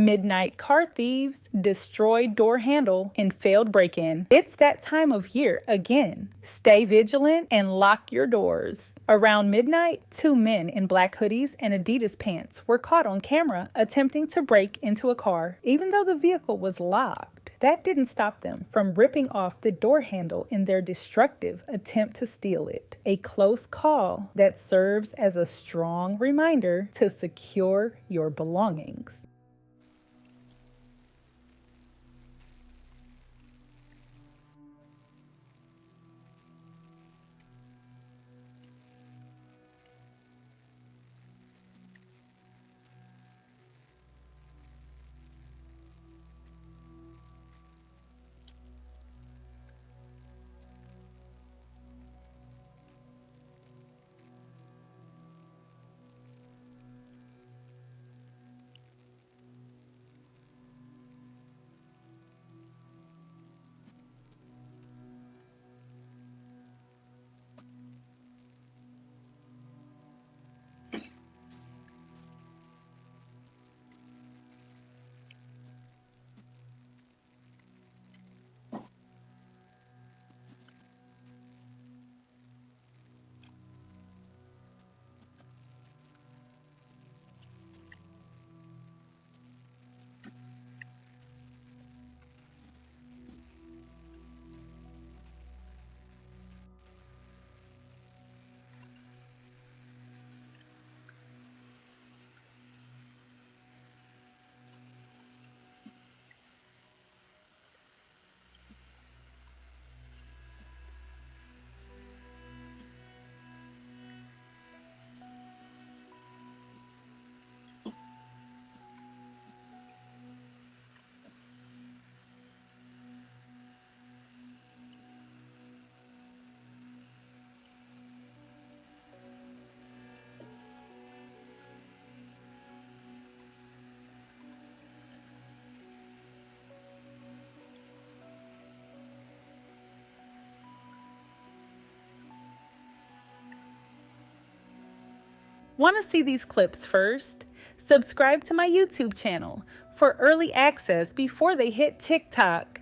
Midnight car thieves, destroyed door handle in failed break-in. It's that time of year again. Stay vigilant and lock your doors. Around midnight, two men in black hoodies and Adidas pants were caught on camera attempting to break into a car, even though the vehicle was locked. That didn't stop them from ripping off the door handle in their destructive attempt to steal it. A close call that serves as a strong reminder to secure your belongings. Want to see these clips first? Subscribe to my YouTube channel for early access before they hit TikTok.